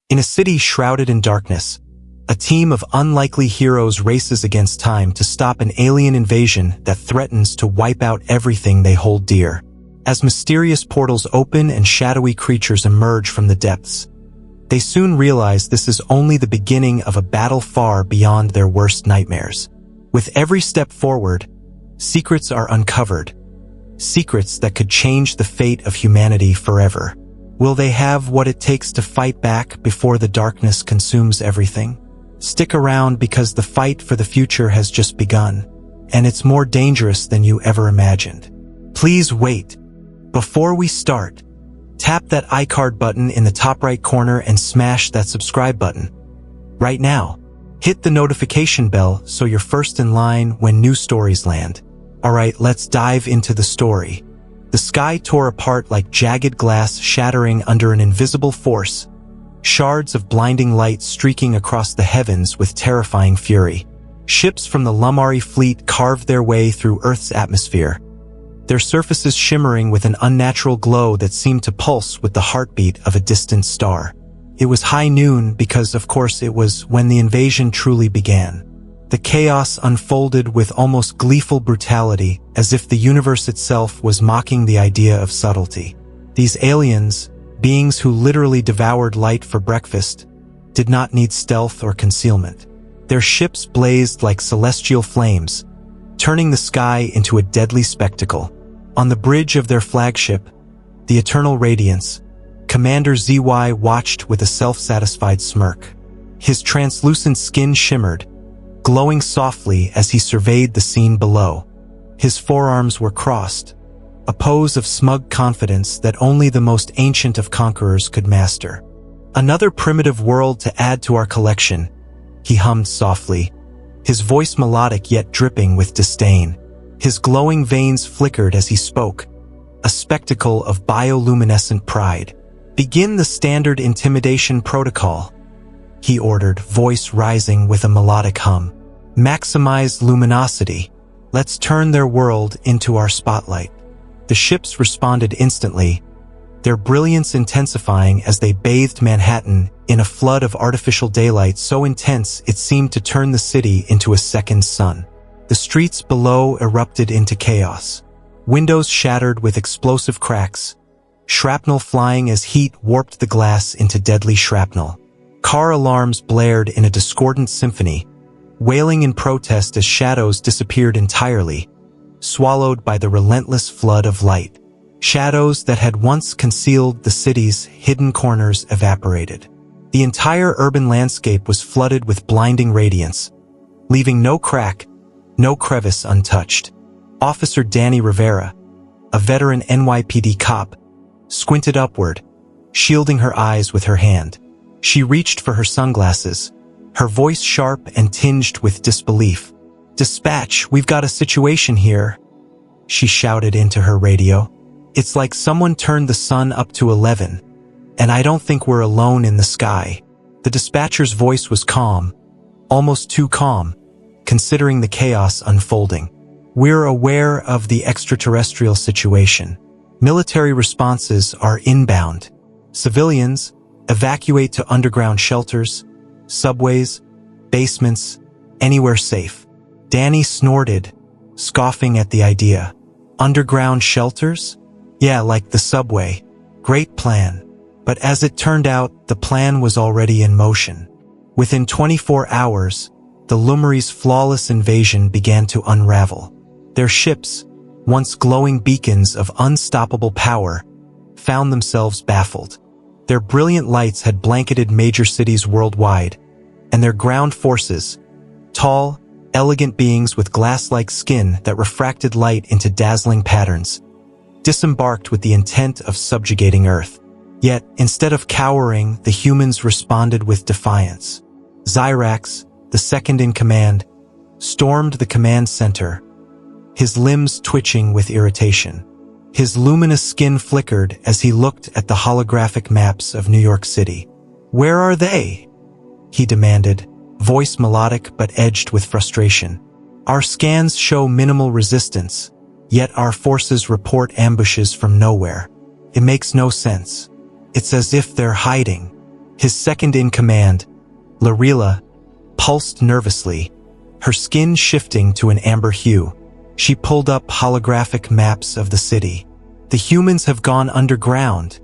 In a city shrouded in darkness, a team of unlikely heroes races against time to stop an alien invasion that threatens to wipe out everything they hold dear. As mysterious portals open and shadowy creatures emerge from the depths, they soon realize this is only the beginning of a battle far beyond their worst nightmares. With every step forward, secrets are uncovered, secrets that could change the fate of humanity forever. Will they have what it takes to fight back before the darkness consumes everything? Stick around because the fight for the future has just begun, and it's more dangerous than you ever imagined. Please wait. Before we start, tap that iCard button in the top right corner and smash that subscribe button. Right now, hit the notification bell so you're first in line when new stories land. Alright, let's dive into the story. The sky tore apart like jagged glass shattering under an invisible force, shards of blinding light streaking across the heavens with terrifying fury. Ships from the Lumari fleet carved their way through Earth's atmosphere, their surfaces shimmering with an unnatural glow that seemed to pulse with the heartbeat of a distant star. It was high noon because, of course, it was when the invasion truly began. The chaos unfolded with almost gleeful brutality, as if the universe itself was mocking the idea of subtlety. These aliens, beings who literally devoured light for breakfast, did not need stealth or concealment. Their ships blazed like celestial flames, turning the sky into a deadly spectacle. On the bridge of their flagship, the Eternal Radiance, Commander ZY watched with a self-satisfied smirk. His translucent skin shimmered, glowing softly as he surveyed the scene below. His forearms were crossed, a pose of smug confidence that only the most ancient of conquerors could master. Another primitive world to add to our collection, he hummed softly, his voice melodic yet dripping with disdain. His glowing veins flickered as he spoke, a spectacle of bioluminescent pride. Begin the standard intimidation protocol, he ordered, voice rising with a melodic hum. Maximize luminosity. Let's turn their world into our spotlight. The ships responded instantly, their brilliance intensifying as they bathed Manhattan in a flood of artificial daylight so intense it seemed to turn the city into a second sun. The streets below erupted into chaos. Windows shattered with explosive cracks, shrapnel flying as heat warped the glass into deadly shrapnel. Car alarms blared in a discordant symphony, wailing in protest as shadows disappeared entirely, swallowed by the relentless flood of light. Shadows that had once concealed the city's hidden corners evaporated. The entire urban landscape was flooded with blinding radiance, leaving no crack, no crevice untouched. Officer Danny Rivera, a veteran NYPD cop, squinted upward, shielding her eyes with her hand. She reached for her sunglasses, her voice sharp and tinged with disbelief. "Dispatch, we've got a situation here," she shouted into her radio. "It's like someone turned the sun up to 11, and I don't think we're alone in the sky." The dispatcher's voice was calm, almost too calm, considering the chaos unfolding. "We're aware of the extraterrestrial situation. Military responses are inbound. Civilians, evacuate to underground shelters, subways, basements, anywhere safe." Danny snorted, scoffing at the idea. Underground shelters? Yeah, like the subway. Great plan. But as it turned out, the plan was already in motion. Within 24 hours, the Lumari's flawless invasion began to unravel. Their ships, once glowing beacons of unstoppable power, found themselves baffled. Their brilliant lights had blanketed major cities worldwide, and their ground forces, tall, elegant beings with glass-like skin that refracted light into dazzling patterns, disembarked with the intent of subjugating Earth. Yet, instead of cowering, the humans responded with defiance. Zyrax, the second in command, stormed the command center, his limbs twitching with irritation. His luminous skin flickered as he looked at the holographic maps of New York City. "Where are they?" he demanded, voice melodic but edged with frustration. "Our scans show minimal resistance, yet our forces report ambushes from nowhere. It makes no sense. It's as if they're hiding." His second-in-command, Larila, pulsed nervously, her skin shifting to an amber hue. She pulled up holographic maps of the city. "The humans have gone underground,"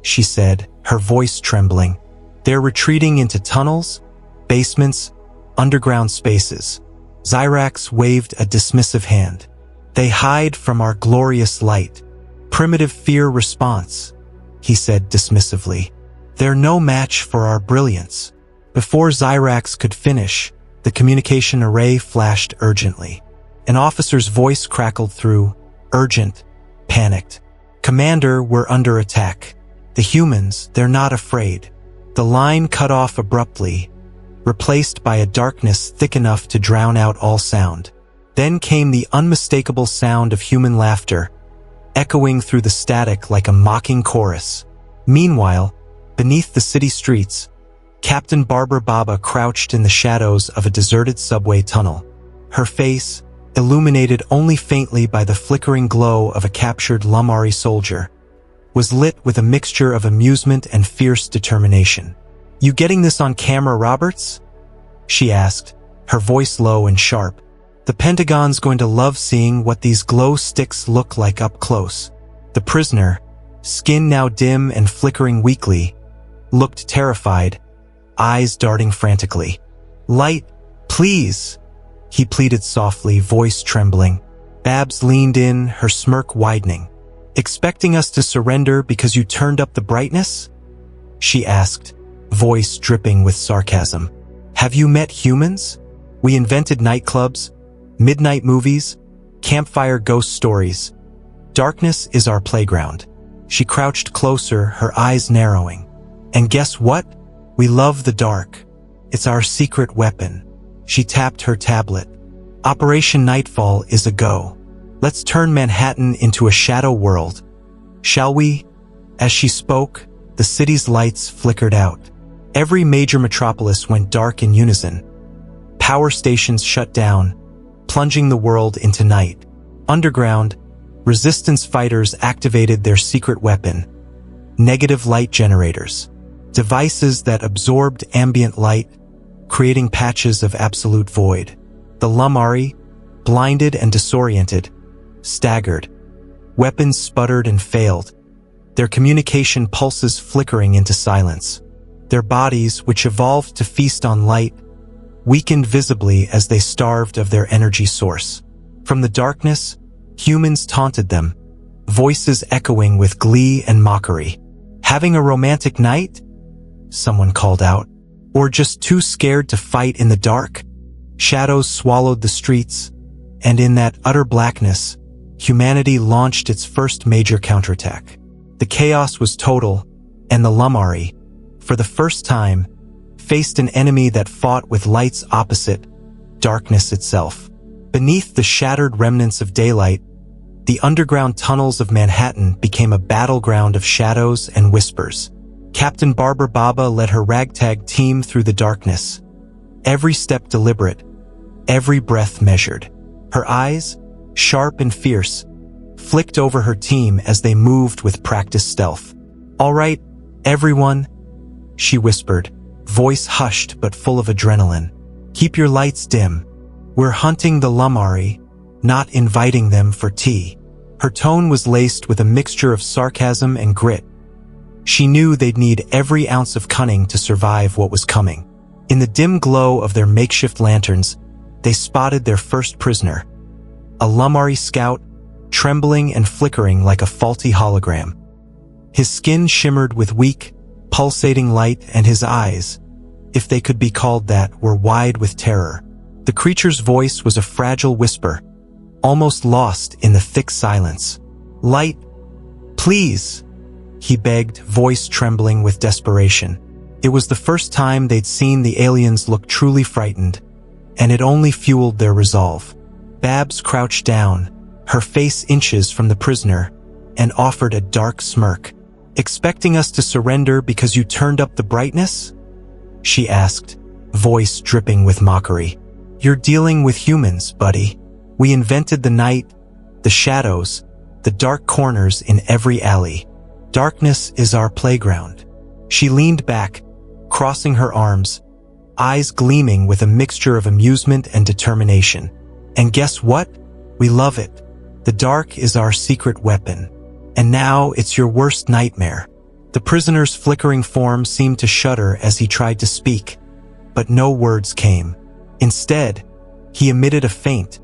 she said, her voice trembling. "They're retreating into tunnels, basements, underground spaces." Zyrax waved a dismissive hand. "They hide from our glorious light. Primitive fear response," he said dismissively. "They're no match for our brilliance." Before Zyrax could finish, the communication array flashed urgently. An officer's voice crackled through, urgent, panicked. "Commander, we're under attack. The humans, they're not afraid." The line cut off abruptly, replaced by a darkness thick enough to drown out all sound. Then came the unmistakable sound of human laughter, echoing through the static like a mocking chorus. Meanwhile, beneath the city streets, Captain Barbara Baba crouched in the shadows of a deserted subway tunnel. Her face, illuminated only faintly by the flickering glow of a captured Lamari soldier, was lit with a mixture of amusement and fierce determination. "You getting this on camera, Roberts?" she asked, her voice low and sharp. "The Pentagon's going to love seeing what these glow sticks look like up close." The prisoner, skin now dim and flickering weakly, looked terrified, eyes darting frantically. "Light, please," he pleaded softly, voice trembling. Babs leaned in, her smirk widening. "Expecting us to surrender because you turned up the brightness?" she asked, voice dripping with sarcasm. "Have you met humans? We invented nightclubs, midnight movies, campfire ghost stories. Darkness is our playground." She crouched closer, her eyes narrowing. "And guess what? We love the dark. It's our secret weapon." She tapped her tablet. "Operation Nightfall is a go. Let's turn Manhattan into a shadow world. Shall we?" As she spoke, the city's lights flickered out. Every major metropolis went dark in unison. Power stations shut down, plunging the world into night. Underground, resistance fighters activated their secret weapon, negative light generators, devices that absorbed ambient light, creating patches of absolute void. The Lamari, blinded and disoriented, staggered. Weapons sputtered and failed, their communication pulses flickering into silence. Their bodies, which evolved to feast on light, weakened visibly as they starved of their energy source. From the darkness, humans taunted them, voices echoing with glee and mockery. "Having a romantic night?" someone called out. "Or just too scared to fight in the dark?" Shadows swallowed the streets, and in that utter blackness, humanity launched its first major counterattack. The chaos was total, and the Lamari, for the first time, faced an enemy that fought with light's opposite, darkness itself. Beneath the shattered remnants of daylight, the underground tunnels of Manhattan became a battleground of shadows and whispers. Captain Barbara Baba led her ragtag team through the darkness, every step deliberate, every breath measured. Her eyes, sharp and fierce, flicked over her team as they moved with practiced stealth. "All right, everyone," she whispered, voice hushed but full of adrenaline. "Keep your lights dim. We're hunting the Lamari, not inviting them for tea." Her tone was laced with a mixture of sarcasm and grit. She knew they'd need every ounce of cunning to survive what was coming. In the dim glow of their makeshift lanterns, they spotted their first prisoner, a Lamari scout, trembling and flickering like a faulty hologram. His skin shimmered with weak, pulsating light, and his eyes, if they could be called that, were wide with terror. The creature's voice was a fragile whisper, almost lost in the thick silence. "Light, please," he begged, voice trembling with desperation. It was the first time they'd seen the aliens look truly frightened, and it only fueled their resolve. Babs crouched down, her face inches from the prisoner, and offered a dark smirk. "Expecting us to surrender because you turned up the brightness?" she asked, voice dripping with mockery. "You're dealing with humans, buddy. We invented the night, the shadows, the dark corners in every alley. Darkness is our playground." She leaned back, crossing her arms, eyes gleaming with a mixture of amusement and determination. And guess what? We love it. The dark is our secret weapon. And now it's your worst nightmare. The prisoner's flickering form seemed to shudder as he tried to speak, but no words came. Instead, he emitted a faint,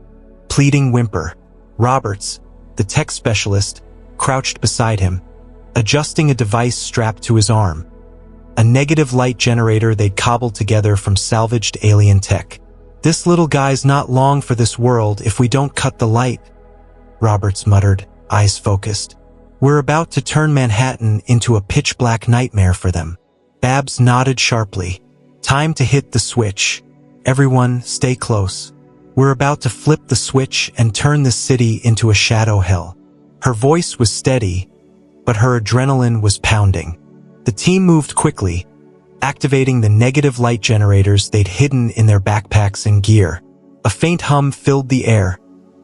pleading whimper. Roberts, the tech specialist, crouched beside him, adjusting a device strapped to his arm. A negative light generator they'd cobbled together from salvaged alien tech. "This little guy's not long for this world if we don't cut the light," Roberts muttered, eyes focused. "We're about to turn Manhattan into a pitch-black nightmare for them." Babs nodded sharply. "Time to hit the switch. Everyone, stay close. We're about to flip the switch and turn this city into a shadow hell." Her voice was steady, but her adrenaline was pounding. The team moved quickly, activating the negative light generators they'd hidden in their backpacks and gear. A faint hum filled the air,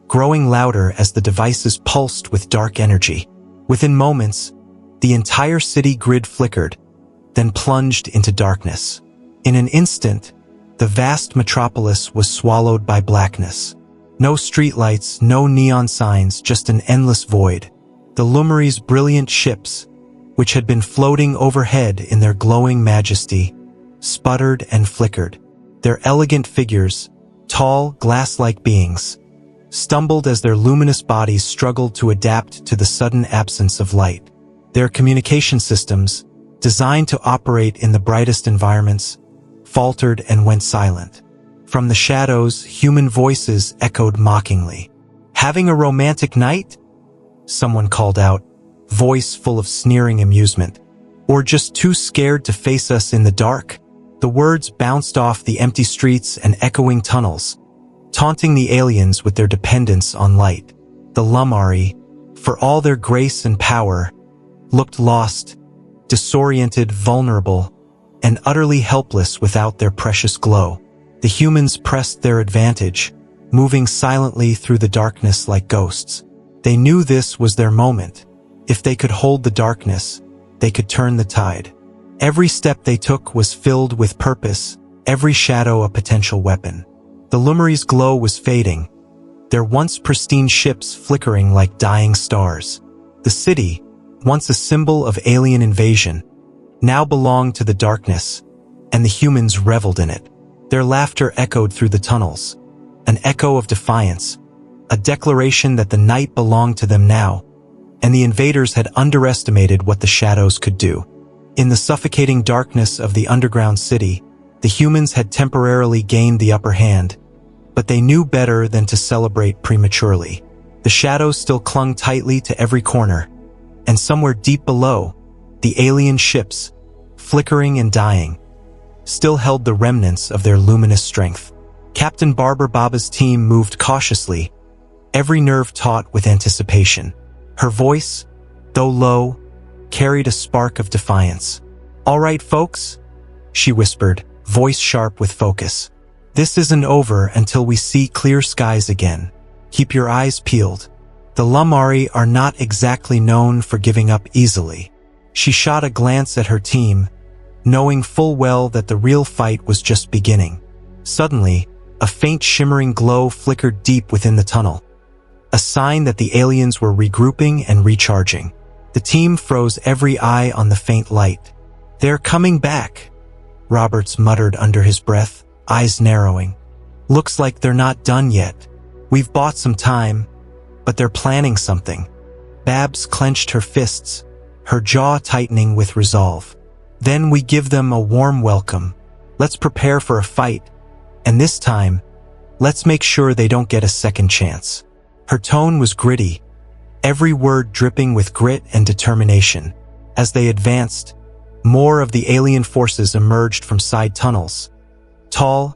growing louder as the devices pulsed with dark energy. Within moments, the entire city grid flickered, then plunged into darkness. In an instant, the vast metropolis was swallowed by blackness. No streetlights, no neon signs, just an endless void. The Lumeri's brilliant ships, which had been floating overhead in their glowing majesty, sputtered and flickered. Their elegant figures, tall, glass-like beings, stumbled as their luminous bodies struggled to adapt to the sudden absence of light. Their communication systems, designed to operate in the brightest environments, faltered and went silent. From the shadows, human voices echoed mockingly. "Having a romantic night?" someone called out, voice full of sneering amusement. "Or just too scared to face us in the dark?" The words bounced off the empty streets and echoing tunnels, taunting the aliens with their dependence on light. The Lumari, for all their grace and power, looked lost, disoriented, vulnerable, and utterly helpless without their precious glow. The humans pressed their advantage, moving silently through the darkness like ghosts. They knew this was their moment. If they could hold the darkness, they could turn the tide. Every step they took was filled with purpose, every shadow a potential weapon. The Lumeri's glow was fading, their once pristine ships flickering like dying stars. The city, once a symbol of alien invasion, now belonged to the darkness, and the humans reveled in it. Their laughter echoed through the tunnels, an echo of defiance, a declaration that the night belonged to them now, and the invaders had underestimated what the shadows could do. In the suffocating darkness of the underground city, the humans had temporarily gained the upper hand, but they knew better than to celebrate prematurely. The shadows still clung tightly to every corner, and somewhere deep below, the alien ships, flickering and dying, still held the remnants of their luminous strength. Captain Barber Baba's team moved cautiously, every nerve taut with anticipation. Her voice, though low, carried a spark of defiance. "All right, folks," she whispered, voice sharp with focus. "This isn't over until we see clear skies again. Keep your eyes peeled. The Lumari are not exactly known for giving up easily." She shot a glance at her team, knowing full well that the real fight was just beginning. Suddenly, a faint shimmering glow flickered deep within the tunnel, a sign that the aliens were regrouping and recharging. The team froze, every eye on the faint light. "They're coming back," Roberts muttered under his breath, eyes narrowing. "Looks like they're not done yet. We've bought some time, but they're planning something." Babs clenched her fists, her jaw tightening with resolve. "Then we give them a warm welcome. Let's prepare for a fight, and this time, let's make sure they don't get a second chance." Her tone was gritty, every word dripping with grit and determination. As they advanced, more of the alien forces emerged from side tunnels. Tall,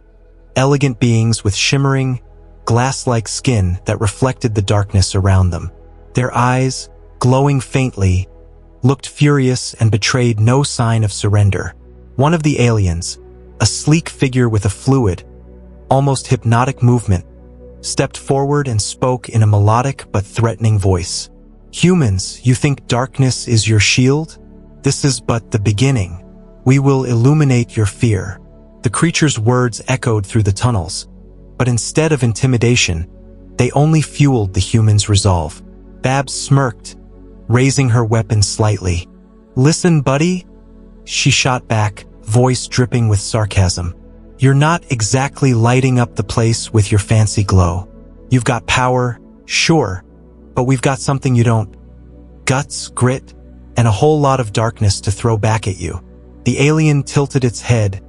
elegant beings with shimmering, glass-like skin that reflected the darkness around them. Their eyes, glowing faintly, looked furious and betrayed no sign of surrender. One of the aliens, a sleek figure with a fluid, almost hypnotic movement, stepped forward and spoke in a melodic but threatening voice. "Humans, you think darkness is your shield? This is but the beginning. We will illuminate your fear. The creature's words echoed through the tunnels, but instead of intimidation, they only fueled the human's resolve. Babs smirked, raising her weapon slightly. "Listen, buddy," she shot back, voice dripping with sarcasm. "You're not exactly lighting up the place with your fancy glow. You've got power, sure, but we've got something you don't. Guts, grit, and a whole lot of darkness to throw back at you." The alien tilted its head,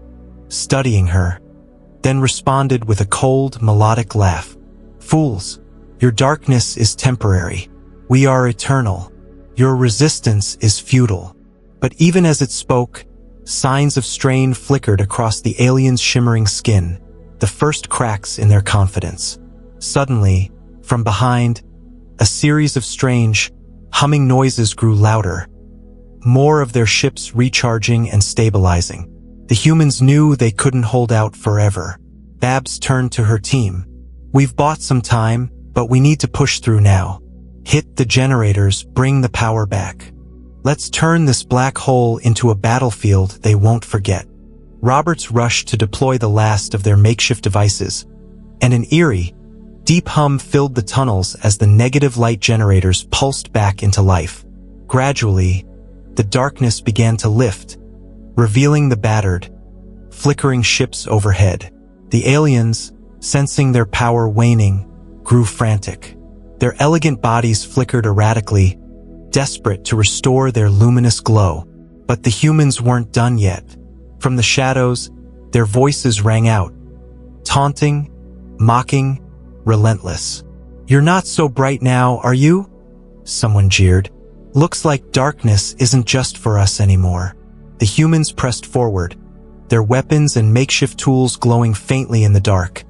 studying her, then responded with a cold, melodic laugh. "Fools, your darkness is temporary. We are eternal. Your resistance is futile." But even as it spoke, signs of strain flickered across the alien's shimmering skin, the first cracks in their confidence. Suddenly, from behind, a series of strange, humming noises grew louder, more of their ships recharging and stabilizing. The humans knew they couldn't hold out forever. Babs turned to her team. "We've bought some time, but we need to push through now. Hit the generators, bring the power back. Let's turn this black hole into a battlefield they won't forget." Roberts rushed to deploy the last of their makeshift devices, and an eerie, deep hum filled the tunnels as the negative light generators pulsed back into life. Gradually, the darkness began to lift, revealing the battered, flickering ships overhead. The aliens, sensing their power waning, grew frantic. Their elegant bodies flickered erratically, desperate to restore their luminous glow. But the humans weren't done yet. From the shadows, their voices rang out, taunting, mocking, relentless. "You're not so bright now, are you?" someone jeered. "Looks like darkness isn't just for us anymore." The humans pressed forward, their weapons and makeshift tools glowing faintly in the dark,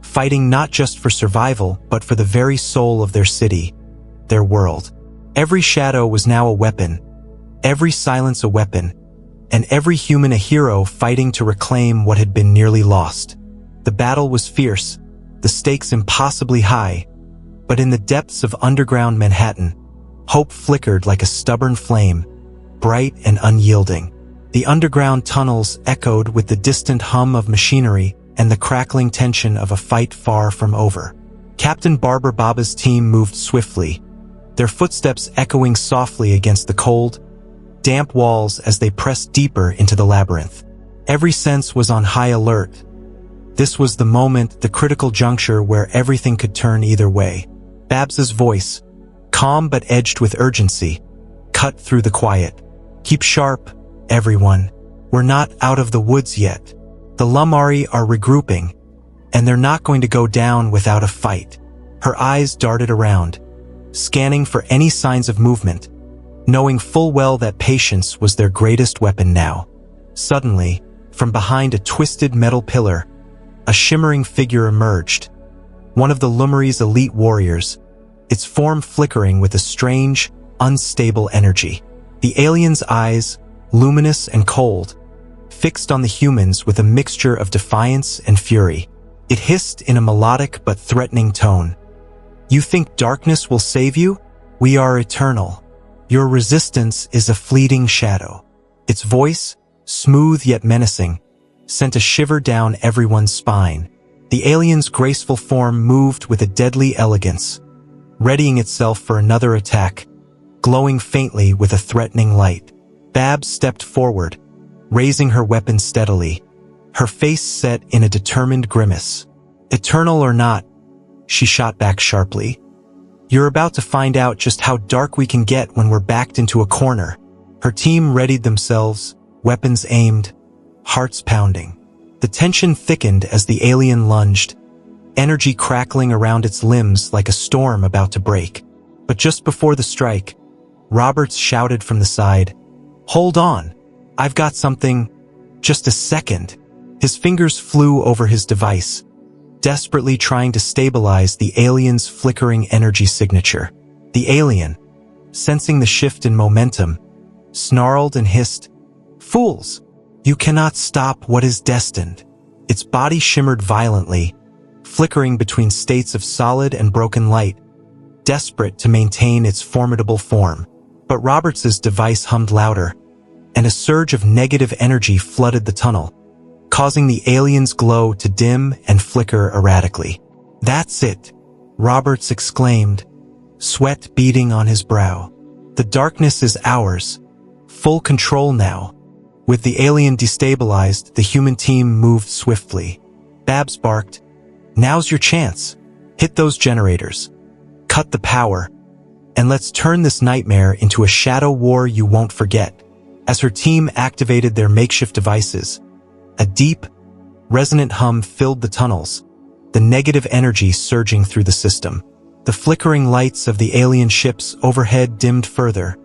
fighting not just for survival, but for the very soul of their city, their world. Every shadow was now a weapon, every silence a weapon, and every human a hero fighting to reclaim what had been nearly lost. The battle was fierce, the stakes impossibly high, but in the depths of underground Manhattan, hope flickered like a stubborn flame, bright and unyielding. The underground tunnels echoed with the distant hum of machinery and the crackling tension of a fight far from over. Captain Barber Baba's team moved swiftly, their footsteps echoing softly against the cold, damp walls as they pressed deeper into the labyrinth. Every sense was on high alert. This was the moment, the critical juncture where everything could turn either way. Babs's voice, calm but edged with urgency, cut through the quiet. "Keep sharp, everyone. We're not out of the woods yet. The Lumari are regrouping, and they're not going to go down without a fight." Her eyes darted around, scanning for any signs of movement, knowing full well that patience was their greatest weapon now. Suddenly, from behind a twisted metal pillar, a shimmering figure emerged, one of the Lumari's elite warriors, its form flickering with a strange, unstable energy. The alien's eyes, luminous and cold, fixed on the humans with a mixture of defiance and fury. It hissed in a melodic but threatening tone. "You think darkness will save you? We are eternal. Your resistance is a fleeting shadow." Its voice, smooth yet menacing, sent a shiver down everyone's spine. The alien's graceful form moved with a deadly elegance, readying itself for another attack, glowing faintly with a threatening light. Babs stepped forward, raising her weapon steadily, her face set in a determined grimace. "Eternal or not," she shot back sharply, "you're about to find out just how dark we can get when we're backed into a corner." Her team readied themselves, weapons aimed, hearts pounding. The tension thickened as the alien lunged, energy crackling around its limbs like a storm about to break. But just before the strike, Roberts shouted from the side, "Hold on! I've got something. Just a second." His fingers flew over his device, desperately trying to stabilize the alien's flickering energy signature. The alien, sensing the shift in momentum, snarled and hissed, "Fools! You cannot stop what is destined." Its body shimmered violently, flickering between states of solid and broken light, desperate to maintain its formidable form. But Roberts's device hummed louder, and a surge of negative energy flooded the tunnel, causing the alien's glow to dim and flicker erratically. "That's it," Roberts exclaimed, sweat beading on his brow. "The darkness is ours. Full control now." With the alien destabilized, the human team moved swiftly. Babs barked, "Now's your chance. Hit those generators. Cut the power. And let's turn this nightmare into a shadow war you won't forget." As her team activated their makeshift devices, a deep, resonant hum filled the tunnels, the negative energy surging through the system. The flickering lights of the alien ships overhead dimmed further,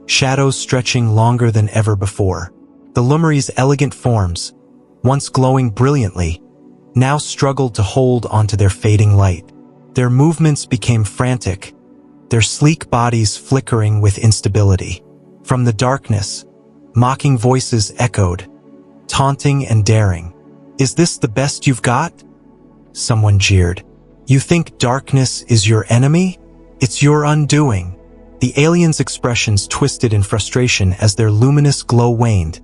shadows stretching longer than ever before. The Lummary's elegant forms, once glowing brilliantly, now struggled to hold onto their fading light. Their movements became frantic, their sleek bodies flickering with instability. From the darkness, mocking voices echoed, taunting and daring. "Is this the best you've got?" Someone jeered. "You think darkness is your enemy? It's your undoing." The aliens' expressions twisted in frustration as their luminous glow waned,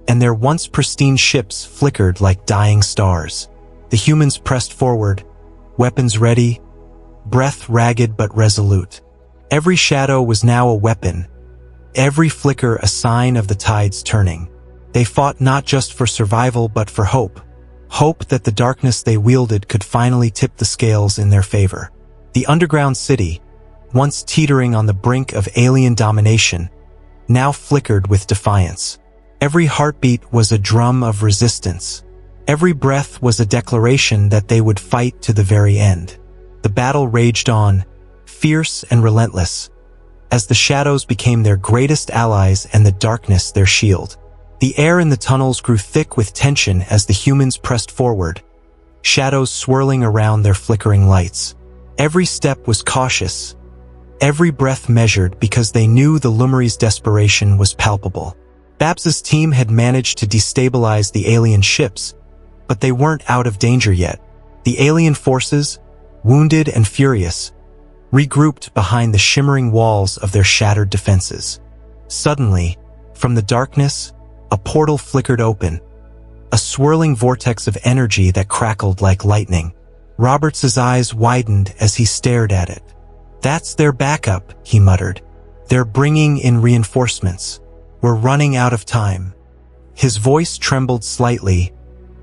and their once pristine ships flickered like dying stars. The humans pressed forward, weapons ready, breath ragged but resolute. Every shadow was now a weapon, every flicker a sign of the tides turning. They fought not just for survival but for hope. Hope that the darkness they wielded could finally tip the scales in their favor. The underground city, once teetering on the brink of alien domination, now flickered with defiance. Every heartbeat was a drum of resistance. Every breath was a declaration that they would fight to the very end. The battle raged on, fierce and relentless, as the shadows became their greatest allies and the darkness their shield. The air in the tunnels grew thick with tension as the humans pressed forward, shadows swirling around their flickering lights. Every step was cautious, every breath measured because they knew the Lummary's desperation was palpable. Babs's team had managed to destabilize the alien ships, but they weren't out of danger yet. The alien forces, wounded and furious, regrouped behind the shimmering walls of their shattered defenses. Suddenly, from the darkness, a portal flickered open, a swirling vortex of energy that crackled like lightning. Roberts's eyes widened as he stared at it. "That's their backup," he muttered. "They're bringing in reinforcements. We're running out of time." His voice trembled slightly,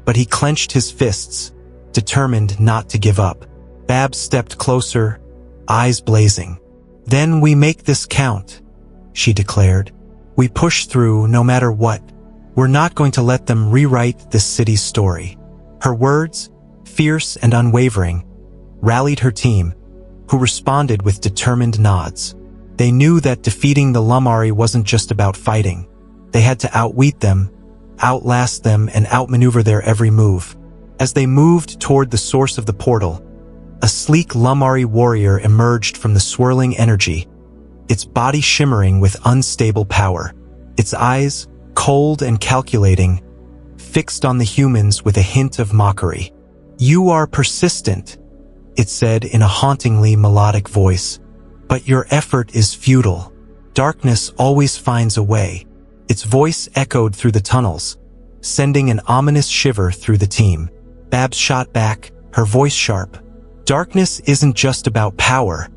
but he clenched his fists, determined not to give up. Babs stepped closer, eyes blazing. "Then we make this count," she declared. "We push through no matter what. We're not going to let them rewrite this city's story." Her words, fierce and unwavering, rallied her team, who responded with determined nods. They knew that defeating the Lummary wasn't just about fighting. They had to outwit them, outlast them, and outmaneuver their every move. As they moved toward the source of the portal, a sleek Lummary warrior emerged from the swirling energy, its body shimmering with unstable power. Its eyes, cold and calculating, fixed on the humans with a hint of mockery. "You are persistent," it said in a hauntingly melodic voice. "But your effort is futile. Darkness always finds a way." Its voice echoed through the tunnels, sending an ominous shiver through the team. Babs shot back, her voice sharp. "Darkness isn't just about power.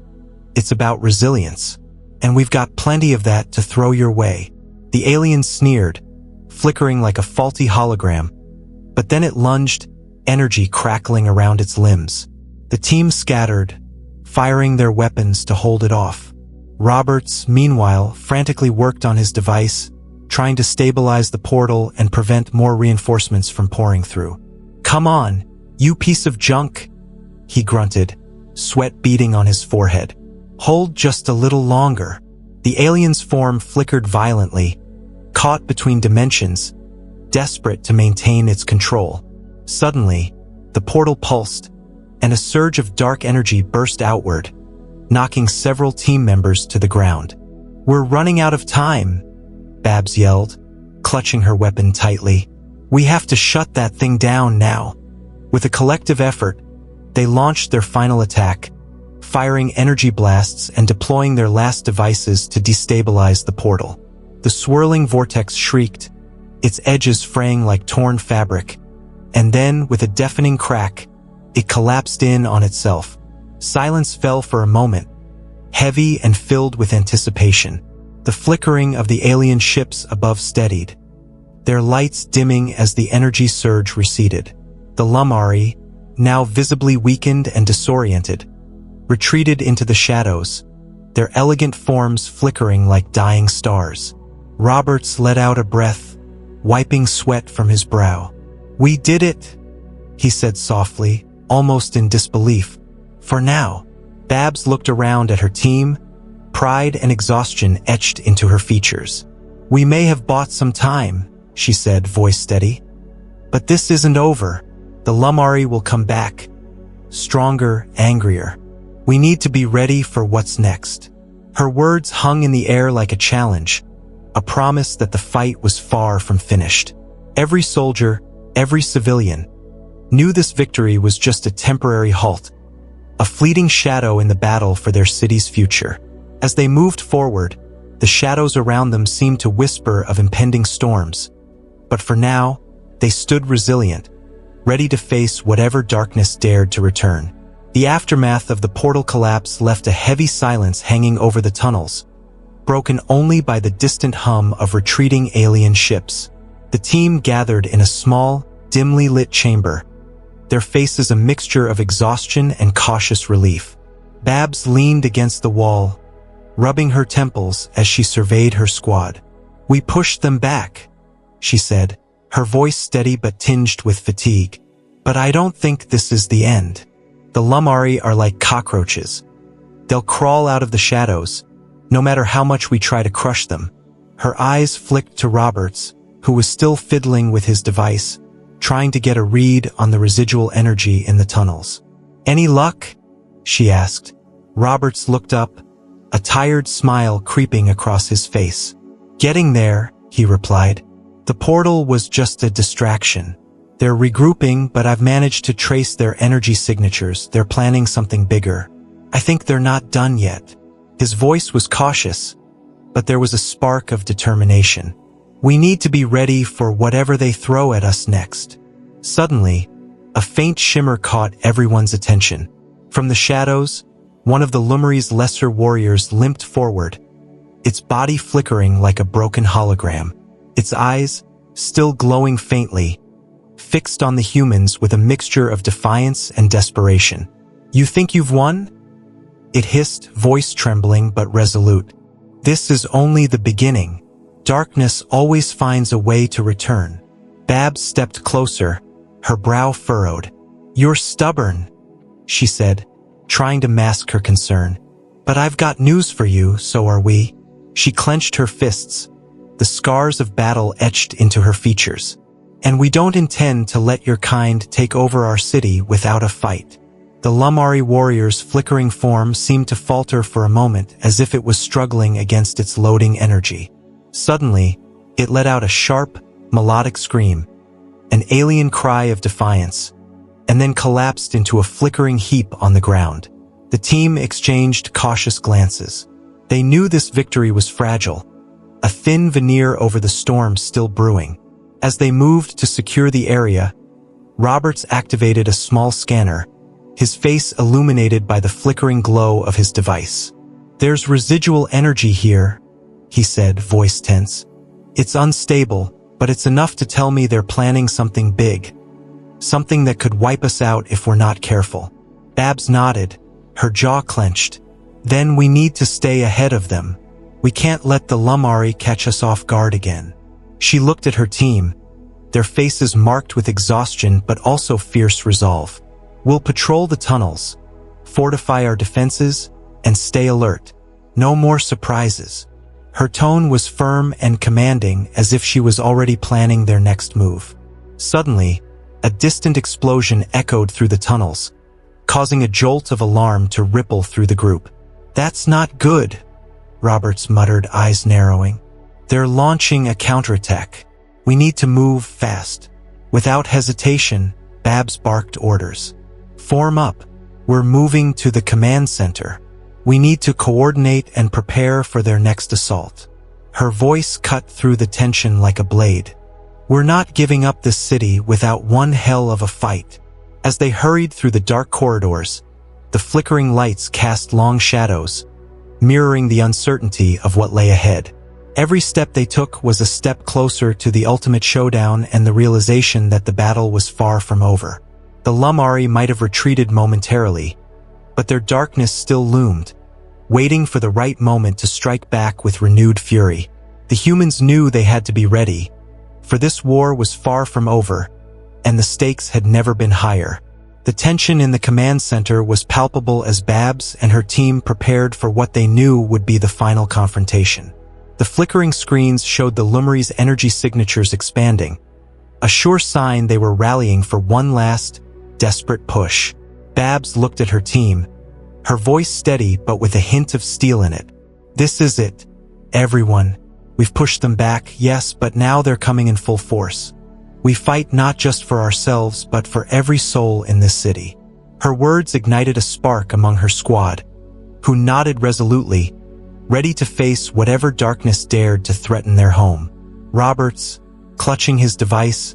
It's about resilience. And we've got plenty of that to throw your way." The alien sneered, flickering like a faulty hologram. But then it lunged, energy crackling around its limbs. The team scattered, firing their weapons to hold it off. Roberts, meanwhile, frantically worked on his device, trying to stabilize the portal and prevent more reinforcements from pouring through. "Come on, you piece of junk," he grunted, sweat beading on his forehead. "Hold just a little longer." The alien's form flickered violently, caught between dimensions, desperate to maintain its control. Suddenly, the portal pulsed, and a surge of dark energy burst outward, knocking several team members to the ground. "We're running out of time," Babs yelled, clutching her weapon tightly. "We have to shut that thing down now." With a collective effort, they launched their final attack, firing energy blasts and deploying their last devices to destabilize the portal. The swirling vortex shrieked, its edges fraying like torn fabric, and then, with a deafening crack, it collapsed in on itself. Silence fell for a moment, heavy and filled with anticipation. The flickering of the alien ships above steadied, their lights dimming as the energy surge receded. The Lumari, now visibly weakened and disoriented, retreated into the shadows, their elegant forms flickering like dying stars. Roberts let out a breath, wiping sweat from his brow. "We did it," he said softly, almost in disbelief. "For now." Babs looked around at her team, pride and exhaustion etched into her features. "We may have bought some time," she said, voice steady. "But this isn't over. The Lumari will come back, stronger, angrier. We need to be ready for what's next." Her words hung in the air like a challenge, a promise that the fight was far from finished. Every soldier, every civilian, knew this victory was just a temporary halt, a fleeting shadow in the battle for their city's future. As they moved forward, the shadows around them seemed to whisper of impending storms. But for now, they stood resilient, ready to face whatever darkness dared to return. The aftermath of the portal collapse left a heavy silence hanging over the tunnels, broken only by the distant hum of retreating alien ships. The team gathered in a small, dimly lit chamber, their faces a mixture of exhaustion and cautious relief. Babs leaned against the wall, rubbing her temples as she surveyed her squad. "We pushed them back," she said, her voice steady but tinged with fatigue. "But I don't think this is the end. The Lumari are like cockroaches. They'll crawl out of the shadows, no matter how much we try to crush them." Her eyes flicked to Roberts, who was still fiddling with his device, trying to get a read on the residual energy in the tunnels. "Any luck?" she asked. Roberts looked up, a tired smile creeping across his face. "Getting there," he replied. "The portal was just a distraction. They're regrouping, but I've managed to trace their energy signatures. They're planning something bigger. I think they're not done yet." His voice was cautious, but there was a spark of determination. "We need to be ready for whatever they throw at us next." Suddenly, a faint shimmer caught everyone's attention. From the shadows, one of the Lumari's lesser warriors limped forward, its body flickering like a broken hologram. Its eyes, still glowing faintly, fixed on the humans with a mixture of defiance and desperation. "You think you've won?" it hissed, voice trembling but resolute. "This is only the beginning. Darkness always finds a way to return." Babs stepped closer, her brow furrowed. "You're stubborn," she said, trying to mask her concern. "But I've got news for you, so are we." She clenched her fists, the scars of battle etched into her features. "And we don't intend to let your kind take over our city without a fight." The Lumari warrior's flickering form seemed to falter for a moment as if it was struggling against its loading energy. Suddenly, it let out a sharp, melodic scream, an alien cry of defiance, and then collapsed into a flickering heap on the ground. The team exchanged cautious glances. They knew this victory was fragile, a thin veneer over the storm still brewing. As they moved to secure the area, Roberts activated a small scanner, his face illuminated by the flickering glow of his device. "There's residual energy here," he said, voice tense. "It's unstable, but it's enough to tell me they're planning something big. Something that could wipe us out if we're not careful." Babs nodded, her jaw clenched. "Then we need to stay ahead of them. We can't let the Lumari catch us off guard again." She looked at her team, their faces marked with exhaustion but also fierce resolve. "We'll patrol the tunnels, fortify our defenses, and stay alert. No more surprises." Her tone was firm and commanding, as if she was already planning their next move. Suddenly, a distant explosion echoed through the tunnels, causing a jolt of alarm to ripple through the group. "That's not good," Roberts muttered, eyes narrowing. "They're launching a counterattack. We need to move fast." Without hesitation, Babs barked orders. "Form up. We're moving to the command center. We need to coordinate and prepare for their next assault." Her voice cut through the tension like a blade. "We're not giving up this city without one hell of a fight." As they hurried through the dark corridors, the flickering lights cast long shadows, mirroring the uncertainty of what lay ahead. Every step they took was a step closer to the ultimate showdown and the realization that the battle was far from over. The Lumari might have retreated momentarily, but their darkness still loomed, waiting for the right moment to strike back with renewed fury. The humans knew they had to be ready, for this war was far from over, and the stakes had never been higher. The tension in the command center was palpable as Babs and her team prepared for what they knew would be the final confrontation. The flickering screens showed the Lumari's energy signatures expanding, a sure sign they were rallying for one last, desperate push. Babs looked at her team, her voice steady but with a hint of steel in it. "This is it, everyone. We've pushed them back, yes, but now they're coming in full force. We fight not just for ourselves but for every soul in this city." Her words ignited a spark among her squad, who nodded resolutely, ready to face whatever darkness dared to threaten their home. Roberts, clutching his device,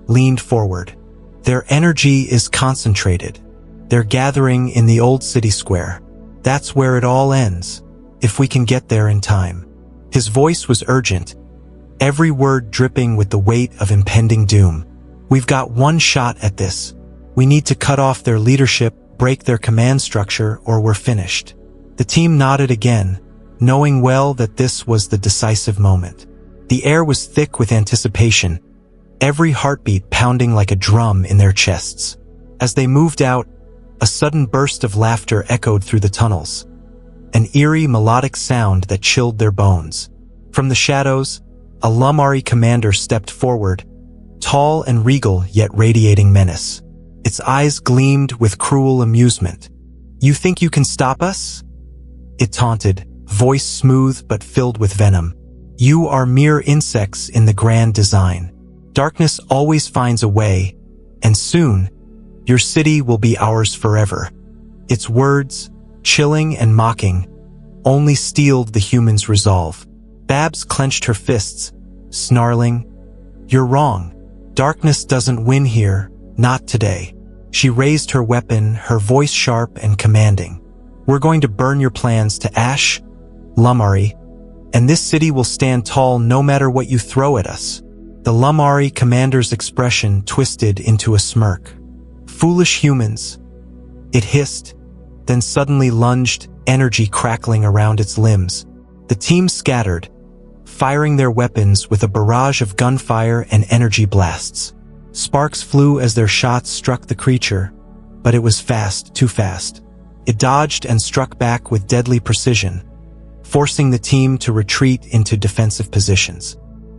leaned forward. "Their energy is concentrated. They're gathering in the old city square. That's where it all ends, if we can get there in time." His voice was urgent, every word dripping with the weight of impending doom. "We've got one shot at this. We need to cut off their leadership, break their command structure, or we're finished." The team nodded again, knowing well that this was the decisive moment. The air was thick with anticipation, every heartbeat pounding like a drum in their chests. As they moved out, a sudden burst of laughter echoed through the tunnels, an eerie melodic sound that chilled their bones. From the shadows, a Lumari commander stepped forward, tall and regal yet radiating menace. Its eyes gleamed with cruel amusement. "You think you can stop us?" it taunted, voice smooth but filled with venom. "You are mere insects in the grand design. Darkness always finds a way, and soon, your city will be ours forever." Its words, chilling and mocking, only steeled the human's resolve. Babs clenched her fists, snarling, "You're wrong. Darkness doesn't win here, not today." She raised her weapon, her voice sharp and commanding. "We're going to burn your plans to ash, Lumari, and this city will stand tall no matter what you throw at us." The Lumari commander's expression twisted into a smirk. "Foolish humans," it hissed, then suddenly lunged, energy crackling around its limbs. The team scattered, firing their weapons with a barrage of gunfire and energy blasts. Sparks flew as their shots struck the creature, but it was fast, too fast. It dodged and struck back with deadly precision, forcing the team to retreat into defensive positions.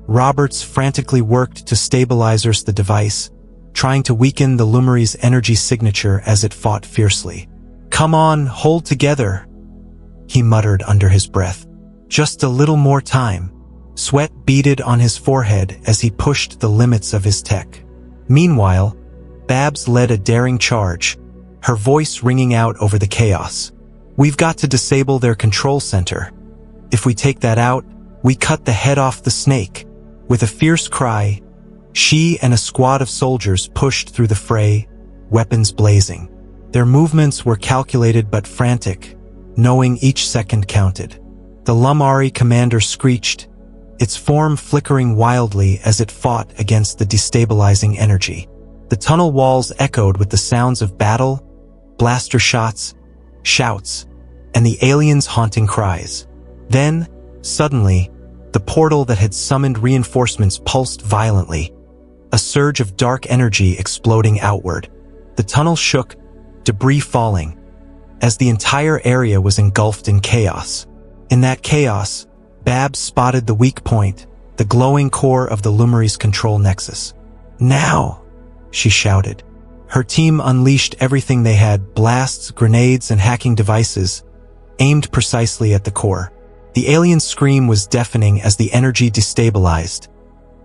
Roberts frantically worked to stabilize the device, trying to weaken the Lumari's energy signature as it fought fiercely. "Come on, hold together," he muttered under his breath. "Just a little more time." Sweat beaded on his forehead as he pushed the limits of his tech. Meanwhile, Babs led a daring charge, her voice ringing out over the chaos. "We've got to disable their control center. If we take that out, we cut the head off the snake." With a fierce cry, she and a squad of soldiers pushed through the fray, weapons blazing. Their movements were calculated but frantic, knowing each second counted. The Lumari commander screeched, its form flickering wildly as it fought against the destabilizing energy. The tunnel walls echoed with the sounds of battle, blaster shots, shouts, and the aliens' haunting cries. Then, suddenly, the portal that had summoned reinforcements pulsed violently, a surge of dark energy exploding outward. The tunnel shook, debris falling, as the entire area was engulfed in chaos. In that chaos, Babs spotted the weak point, the glowing core of the Lumari's control nexus. "Now!" she shouted. Her team unleashed everything they had, blasts, grenades, and hacking devices, aimed precisely at the core. The alien's scream was deafening as the energy destabilized,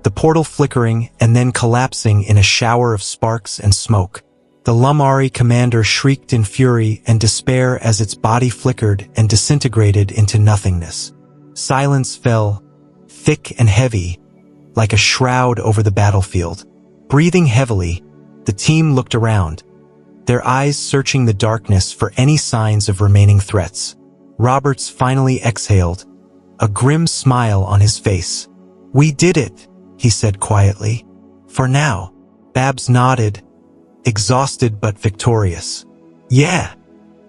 the portal flickering and then collapsing in a shower of sparks and smoke. The Lumari commander shrieked in fury and despair as its body flickered and disintegrated into nothingness. Silence fell, thick and heavy, like a shroud over the battlefield. Breathing heavily, the team looked around, their eyes searching the darkness for any signs of remaining threats. Roberts finally exhaled, a grim smile on his face. "We did it," he said quietly. "For now." Babs nodded, exhausted but victorious. "Yeah,"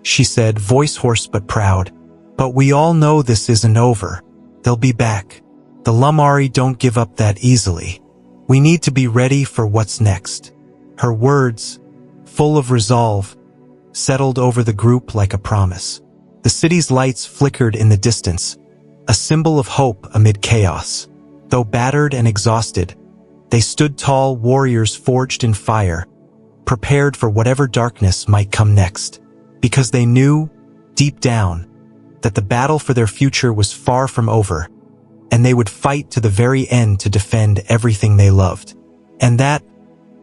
she said, voice hoarse but proud. "But we all know this isn't over. They'll be back. The Lumari don't give up that easily. We need to be ready for what's next." Her words, full of resolve, settled over the group like a promise. The city's lights flickered in the distance, a symbol of hope amid chaos. Though battered and exhausted, they stood tall, warriors forged in fire, prepared for whatever darkness might come next, because they knew, deep down, that the battle for their future was far from over, and they would fight to the very end to defend everything they loved. And that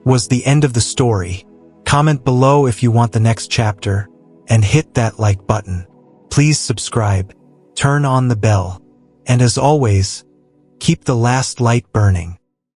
was the end of the story. Comment below if you want the next chapter, and hit that like button. Please subscribe, turn on the bell, and as always, keep the last light burning.